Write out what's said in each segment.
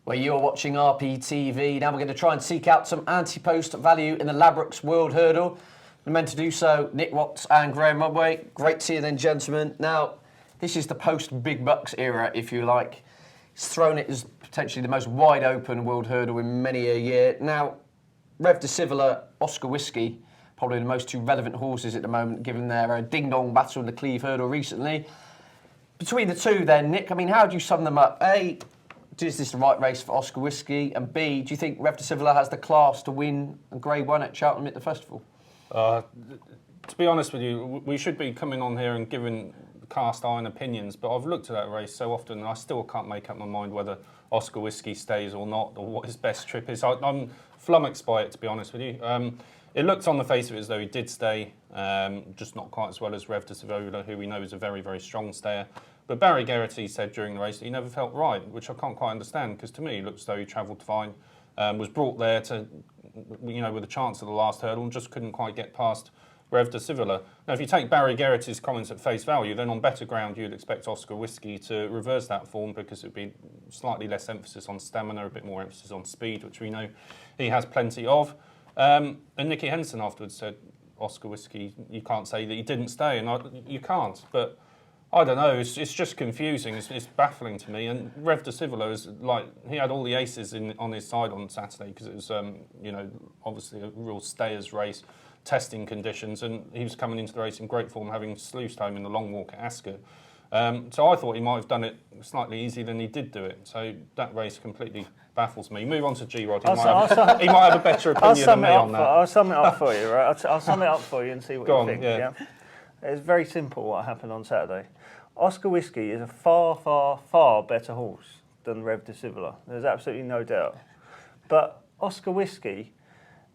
where you're watching RPTV. Now we're going to try and seek out some ante-post value in the Ladbrokes World Hurdle. We're meant to do so, Nick Watts and Graham Rodway. Great to see you then, gentlemen. Now, this is the post-big bucks era, if you like. It's thrown it as potentially the most wide-open World Hurdle in many a year. Now, Rev de Civola, Oscar Whiskey, probably the most two relevant horses at the moment, given their ding-dong battle in the Cleve Hurdle recently. Between the two then, Nick, I mean, how do you sum them up? A, is this the right race for Oscar Whiskey? And B, do you think Rev de Civola has the class to win a Grade 1 at Cheltenham at the festival? To be honest with you, we should be coming on here and giving cast iron opinions, but I've looked at that race so often and I still can't make up my mind whether Oscar Whiskey stays or not, or what his best trip is. I'm flummoxed by it, to be honest with you. It looked on the face of it as though he did stay, just not quite as well as Rev de Civola, who we know is a very, very strong stayer. But Barry Geraghty said during the race that he never felt right, which I can't quite understand, because to me it looks as though he travelled fine, was brought there to, with a chance at the last hurdle and just couldn't quite get past Rev de Civola. Now, if you take Barry Geraghty's comments at face value, then on better ground you'd expect Oscar Whiskey to reverse that form, because it would be slightly less emphasis on stamina, a bit more emphasis on speed, which we know he has plenty of. And Nicky Henson afterwards said, Oscar Whiskey, you can't say that he didn't stay, and you can't. But I don't know, it's just confusing, it's baffling to me. And Rev de Civola is like, he had all the aces on his side on Saturday, because it was, obviously a real stayers race, testing conditions, and he was coming into the race in great form, having sluiced home in the long walk at Ascot. So I thought he might have done it slightly easier than he did do it. So that race completely baffles me. Move on to G-Rod. He might have a better opinion than me on that. I'll sum it up for you, right? I'll sum it up for you and see what you think. Yeah. It's very simple what happened on Saturday. Oscar Whiskey is a far, far, far better horse than Rev de Civola. There's absolutely no doubt. But Oscar Whiskey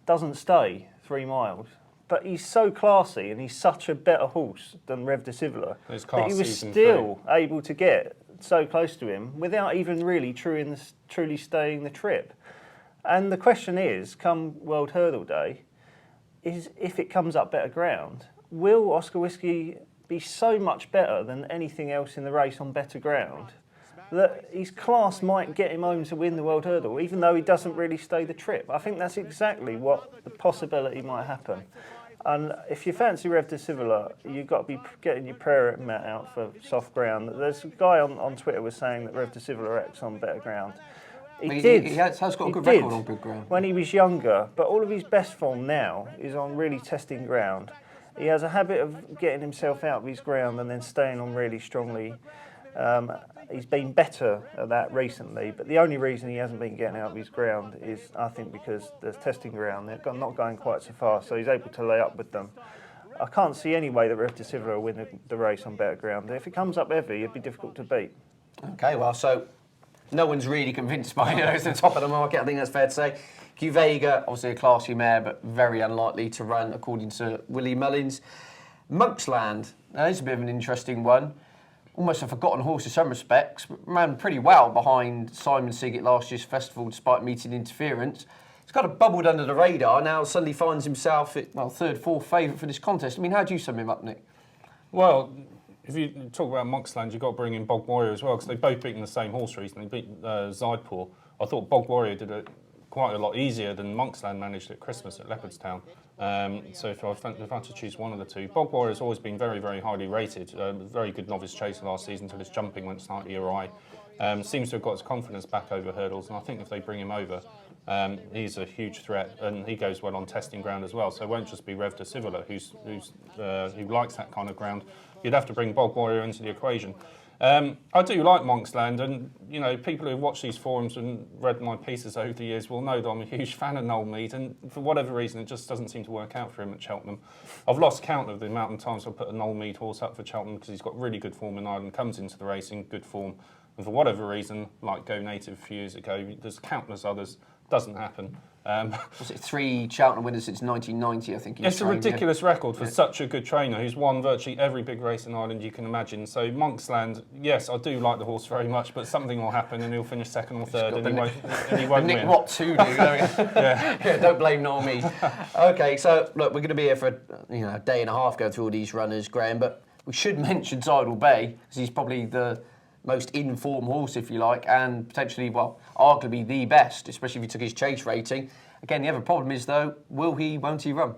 doesn't stay 3 miles. But he's so classy and he's such a better horse than Rev de Civola that he was still able to get so close to him without even really truly staying the trip. And the question is, come World Hurdle Day, is if it comes up better ground, will Oscar Whiskey be so much better than anything else in the race on better ground that his class might get him home to win the World Hurdle, even though he doesn't really stay the trip? I think that's exactly what the possibility might happen. And if you fancy Rev de Civola, you've got to be getting your prayer mat out for soft ground. There's a guy on Twitter was saying that Rev de Civola acts on better ground. He has got a good record on good ground. When he was younger, but all of his best form now is on really testing ground. He has a habit of getting himself out of his ground and then staying on really strongly. He's been better at that recently, but the only reason he hasn't been getting out of his ground is, I think, because there's testing ground. They're not going quite so fast, so he's able to lay up with them. I can't see any way that Rev de Civola will win the race on better ground. If it comes up heavy, it'd be difficult to beat. Okay, well, so no one's really convinced by it's the top of the market. I think that's fair to say. Q-Vega, obviously a classy mare, but very unlikely to run, according to Willie Mullins. Monksland, now this is a bit of an interesting one. Almost a forgotten horse in some respects, but ran pretty well behind Simon Siggett last year's festival despite meeting interference. He's kind of bubbled under the radar, now suddenly finds himself at, third, fourth favourite for this contest. I mean, how do you sum him up, Nick? Well, if you talk about Monksland, you've got to bring in Bog Warrior as well, because they both beaten the same horse recently. They beat Zaidpour. I thought Bog Warrior did it quite a lot easier than Monksland managed at Christmas at Leopardstown. So if I had to choose one of the two, Bog Warrior has always been very, very highly rated. Very good novice chaser last season until his jumping went slightly awry. Seems to have got his confidence back over hurdles, and I think if they bring him over, he's a huge threat, and he goes well on testing ground as well. So it won't just be Rev de Civola who likes that kind of ground. You'd have to bring Bog Warrior into the equation. I do like Monksland, and people who've watched these forums and read my pieces over the years will know that I'm a huge fan of Noel Mead, and for whatever reason it just doesn't seem to work out for him at Cheltenham. I've lost count of the amount of times I've put a Noel Mead horse up for Cheltenham because he's got really good form in Ireland, comes into the race in good form, and for whatever reason, like Go Native a few years ago, there's countless others, doesn't happen. Was it 3 Cheltenham winners since 1990, I think? It's a ridiculous record for such a good trainer who's won virtually every big race in Ireland you can imagine. So Monksland, yes, I do like the horse very much, but something will happen and he'll finish second or third and he won't win. Nick Watts who do, yeah, don't blame Noel Mead. Okay, so look, we're going to be here for a day and a half going through all these runners, Graham, but we should mention Tidal Bay, because he's probably the most in-form horse, if you like, and potentially, well, arguably the best, especially if you took his chase rating. Again, the other problem is, though, won't he run?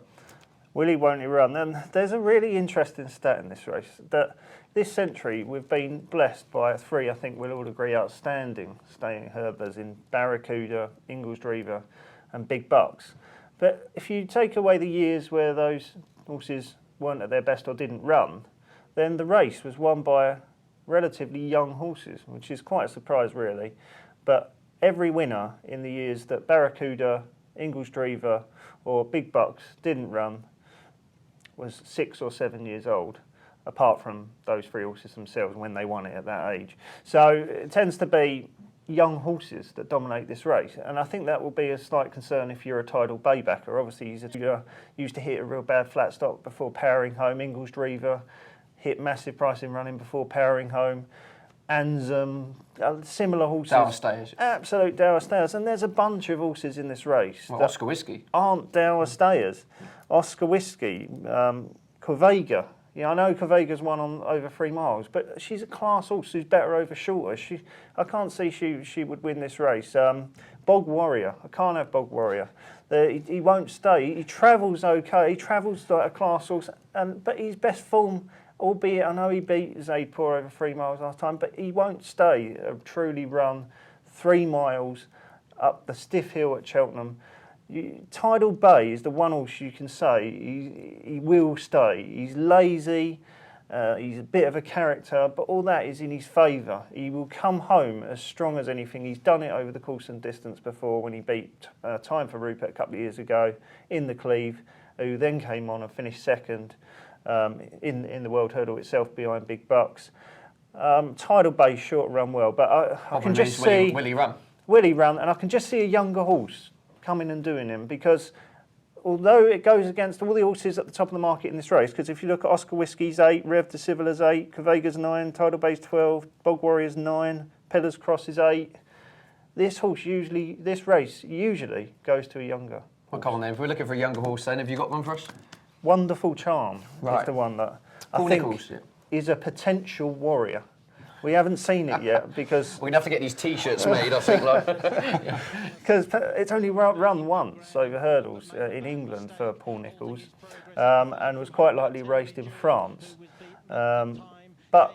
Will he, won't he run? And there's a really interesting stat in this race, that this century we've been blessed by 3, I think we'll all agree, outstanding staying hurdlers in Barracuda, Ingles-Drever and Big Bucks. But if you take away the years where those horses weren't at their best or didn't run, then the race was won by relatively young horses, which is quite a surprise really. But every winner in the years that Barracuda, Ingles-Drever or Big Bucks didn't run was 6 or 7 years old, apart from those 3 horses themselves when they won it at that age. So it tends to be young horses that dominate this race, and I think that will be a slight concern if you're a Tidal Bay backer. Obviously he's used to hit a real bad flat stop before powering home. Ingles-Drever hit massive pricing running before powering home. Ansem, similar horses. Dower stayers. Absolute Dower stayers. And there's a bunch of horses in this race Well, that Oscar Whiskey aren't Dower stayers. Oscar Whiskey, Corvega. Yeah, I know Corvega's won on over 3 miles, but she's a class horse who's better over shorter. I can't see she would win this race. Bog Warrior. I can't have Bog Warrior. He won't stay. He travels okay. He travels like a class horse, but his best form, albeit I know he beat Zaidpour over 3 miles last time, but he won't stay. Truly run 3 miles up the stiff hill at Cheltenham. Tidal Bay is the one horse you can say he will stay. He's lazy, he's a bit of a character, but all that is in his favour. He will come home as strong as anything. He's done it over the course and distance before when he beat Time for Rupert a couple of years ago in the Cleve, who then came on and finished second in the World Hurdle itself behind Big Bucks. Tidal Bay sure to run well, but I can just see... Will he run? Will he run? And I can just see a younger horse coming and doing him, because although it goes against all the horses at the top of the market in this race, because if you look at Oscar Whiskey's 8, Rev de Civila's 8, Corvega's 9, Tidal Bay's 12, Bog Warrior's 9, Pillars Cross is 8, this race usually goes to a younger. Well, come on then, if we're looking for a younger horse then, have you got one for us? Wonderful Charm Right. is the one that Paul I think Nicholls, yeah. is a potential warrior. We haven't seen it yet because We're going to have to get these T-shirts made, I think. because it's only run once over hurdles in England for Paul Nicholls, and was quite likely raced in France. But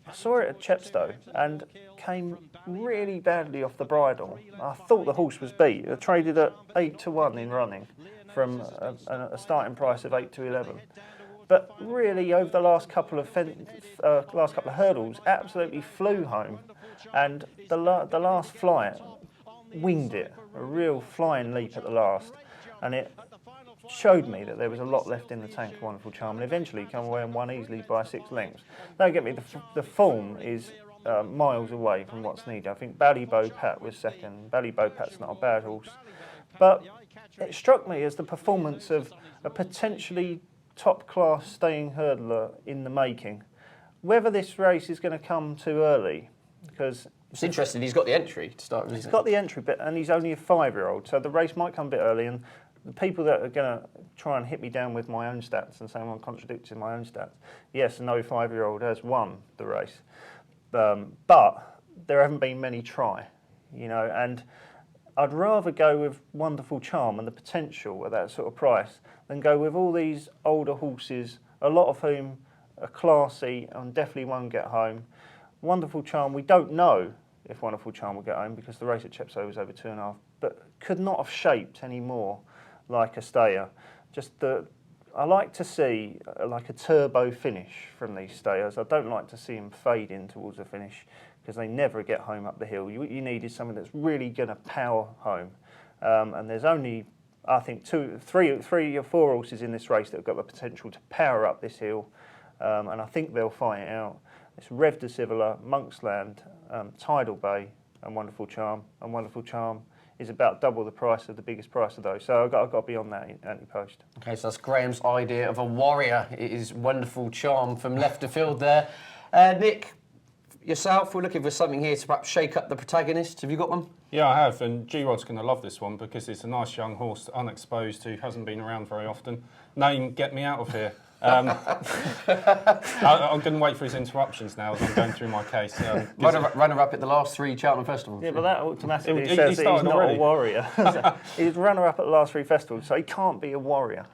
I saw it at Chepstow and came really badly off the bridle. I thought the horse was beat. It traded at 8-1 in running from a starting price of 8-11. But really, over the last couple of hurdles, absolutely flew home, and the last flight winged it, a real flying leap at the last, and it showed me that there was a lot left in the tank of Wonderful Charm, and eventually came away and won easily by 6 lengths. Don't get me, the form is miles away from what's needed. I think Ballybow Pat was second. Ballybow Pat's not a bad horse, but it struck me as the performance of a potentially top-class staying hurdler in the making. Whether this race is going to come too early, because It's interesting, he's got the entry to start with. he's got the entry bit, and he's only a 5-year-old, so the race might come a bit early, and the people that are going to try and hit me down with my own stats and say I'm contradicting my own stats, yes, no 5-year-old has won the race, but there haven't been many try, and I'd rather go with Wonderful Charm and the potential at that sort of price than go with all these older horses, a lot of whom are classy and definitely won't get home. Wonderful Charm, we don't know if Wonderful Charm will get home because the race at Chepstow was over 2.5, but could not have shaped any more like a stayer. I like to see like a turbo finish from these stayers. I don't like to see them fade in towards the finish because they never get home up the hill. What you need is something that's really going to power home. And there's only, I think, 3 or 4 horses in this race that have got the potential to power up this hill. And I think they'll fight it out. It's Rev de Civila, Monksland, Tidal Bay, and Wonderful Charm. And Wonderful Charm is about double the price of the biggest price of those. So I've got to be on that ante-post. Okay, so that's Graham's idea of a warrior. It is Wonderful Charm from left of field there. Nick, yourself, we're looking for something here to perhaps shake up the protagonists. Have you got one? Yeah, I have, and G-Rod's going to love this one because it's a nice young horse, unexposed, who hasn't been around very often. Name Get Me Out of Here. I'm going to wait for his interruptions now as I'm going through my case. Runner-up at the last 3 Cheltenham festivals. Yeah, but that automatically He says that he's started not already. a warrior. He's runner-up at the last 3 festivals, so he can't be a warrior.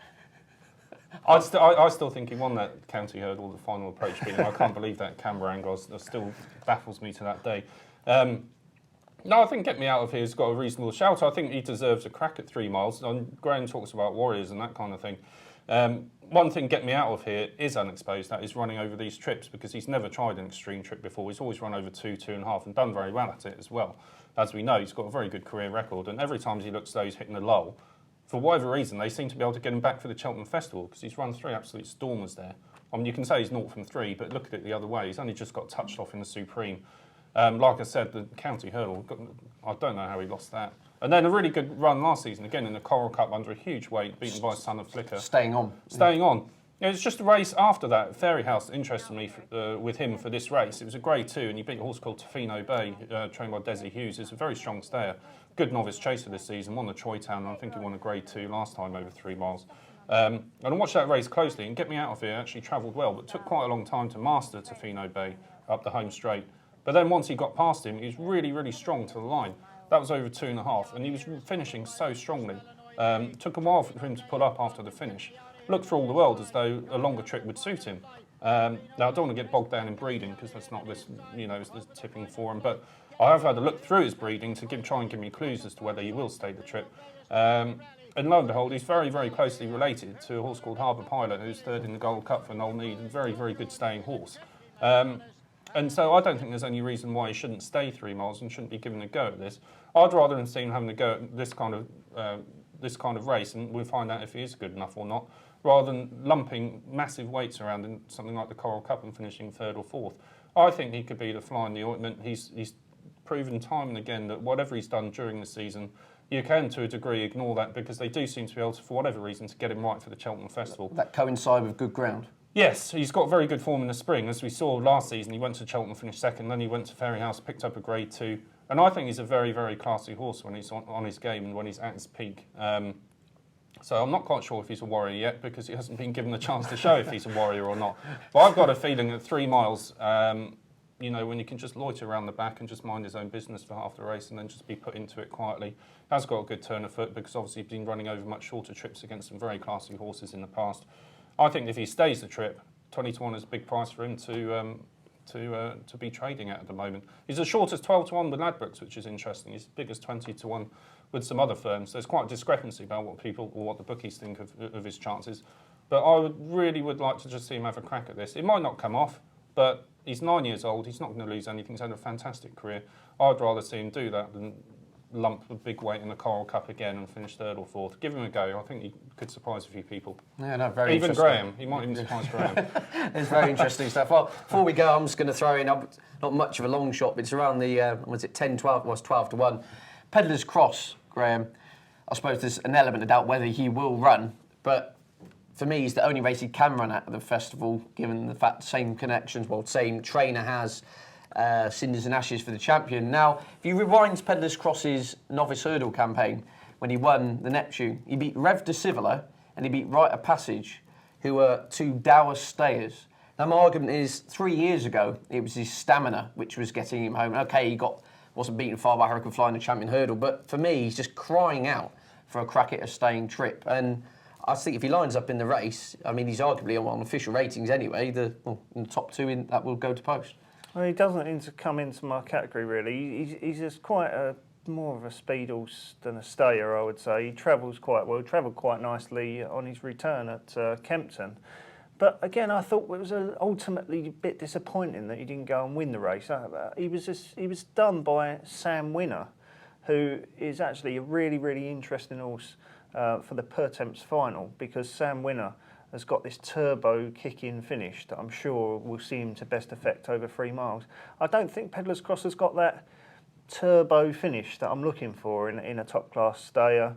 I still think he won that county hurdle, the final approach beating. I can't believe that camera angle. It still baffles me to that day. No, I think Get Me Out of Here's got a reasonable shout. I think he deserves a crack at 3 miles. Graham talks about warriors and that kind of thing. One thing Get Me Out of Here is unexposed, that is running over these trips, because he's never tried an extreme trip before. He's always run over 2, 2.5 and done very well at it as well. As we know, he's got a very good career record, and every time he looks as though he's hitting a lull, for whatever reason, they seem to be able to get him back for the Cheltenham Festival, because he's run 3 absolute stormers there. I mean, you can say he's 0 from 3, but look at it the other way. He's only just got touched off in the Supreme. Like I said, the county hurdle, I don't know how he lost that. And then a really good run last season, again in the Coral Cup under a huge weight, beaten by Son of Flicker. Staying on. Yeah, it was just a race after that. Fairy House interested me with him for this race. It was a Grade 2, and he beat a horse called Tofino Bay, trained by Desi Hughes. It's a very strong stayer. Good novice chaser this season, won the Troy Town, and I think he won a Grade 2 last time over 3 miles. And I watched that race closely, and Get Me Out of Here actually travelled well, but took quite a long time to master Tofino Bay up the home straight. But then once he got past him, he was really, really strong to the line. That was over 2.5, and he was finishing so strongly. Took a while for him to pull up after the finish. Looked for all the world as though a longer trip would suit him. Now, I don't want to get bogged down in breeding, because that's not this, this tipping for him, but I have had a look through his breeding to try and give me clues as to whether he will stay the trip. And lo and behold, he's very, very closely related to a horse called Harbour Pilot, who's 3rd in the Gold Cup for Noel Need, and very, very good staying horse. And so I don't think there's any reason why he shouldn't stay 3 miles and shouldn't be given a go at this. I'd rather than see him having a go at this kind of race, and we'll find out if he is good enough or not, rather than lumping massive weights around in something like the Coral Cup and finishing 3rd or 4th. I think he could be the fly in the ointment. He's proven time and again that whatever he's done during the season, you can, to a degree, ignore that, because they do seem to be able to, for whatever reason, to get him right for the Cheltenham Festival. That coincide with good ground. Yes, he's got very good form in the spring. As we saw last season, he went to Cheltenham, finished 2nd, then he went to Fairy House, picked up a Grade 2. And I think he's a very, very classy horse when he's on his game and when he's at his peak. So I'm not quite sure if he's a warrior yet, because he hasn't been given the chance to show if he's a warrior or not. But I've got a feeling that 3 miles, when you can just loiter around the back and just mind his own business for half the race and then just be put into it quietly, has got a good turn of foot, because obviously he's been running over much shorter trips against some very classy horses in the past. I think if he stays the trip, 20 to 1 is a big price for him to be trading at the moment. He's as short as 12 to 1 with Ladbrokes, which is interesting. He's as big as 20 to 1 with some other firms. There's quite a discrepancy about what the bookies think of his chances. But I would like to just see him have a crack at this. It might not come off, but he's 9 years old. He's not going to lose anything. He's had a fantastic career. I'd rather see him do that than lump a big weight in the Coral Cup again and finish 3rd or 4th. Give him a go. I think he could surprise a few people. Yeah, no, very even interesting. Graham. He might even surprise Graham. It's very interesting stuff. Well, before we go, I'm just going to throw in, not much of a long shot, but it's around the, 10, 12, was 12 to 1. Pedlar's Cross, Graham. I suppose there's an element of doubt whether he will run, but for me, he's the only race he can run at the festival, given the fact same connections, same trainer has Cinders and Ashes for the champion. Now, if you rewind Pedlar's Cross's novice hurdle campaign, when he won the Neptune, he beat Rev de Civila and he beat Rite of Passage, who were 2 dour stayers. Now, my argument is 3 years ago, it was his stamina which was getting him home. Okay, he wasn't beaten far by Hurricane Fly in the champion hurdle, but for me, he's just crying out for a crack at a staying trip. And I think if he lines up in the race, I mean, he's arguably on official ratings anyway, in the top 2 that will go to post. Well, he doesn't come into my category, really. He's just quite more of a speed horse than a stayer, I would say. He travels quite well, travelled quite nicely on his return at Kempton. But again, I thought it was ultimately a bit disappointing that he didn't go and win the race. He was done by Sam Winner, who is actually a really, really interesting horse for the Pertemps final, because Sam Winner has got this turbo kick-in finish that I'm sure will see him to best effect over 3 miles. I don't think Pedlar's Cross has got that turbo finish that I'm looking for in a top-class stayer.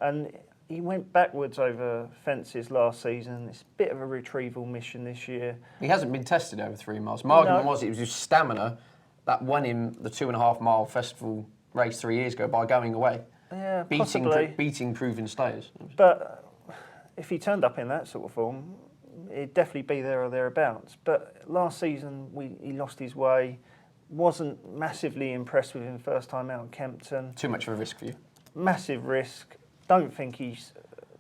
And he went backwards over fences last season. It's a bit of a retrieval mission this year. He hasn't been tested over 3 miles. My argument was it was his stamina that won him the 2.5 mile festival race 3 years ago by going away. Yeah, possibly. Beating proven stayers. But if he turned up in that sort of form, he'd definitely be there or thereabouts. But last season, he lost his way. Wasn't massively impressed with him first time out at Kempton. Too much of a risk for you. Massive risk. Don't think he's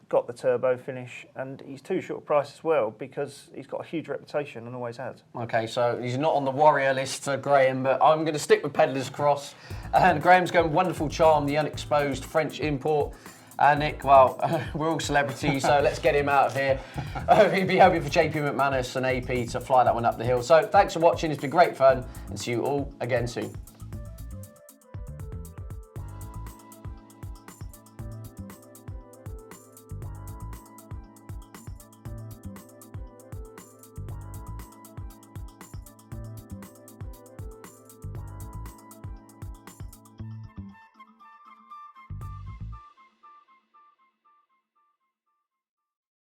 got the turbo finish, and he's too short a price as well because he's got a huge reputation and always has. Okay, so he's not on the warrior list for Graham, but I'm going to stick with Pedlar's Cross. And Graham's going Wonderful Charm, the unexposed French import. And Nick, well, we're all celebrities, so let's get him out of here. He'll be hoping for JP McManus and AP to fly that one up the hill. So thanks for watching, it's been great fun, and see you all again soon.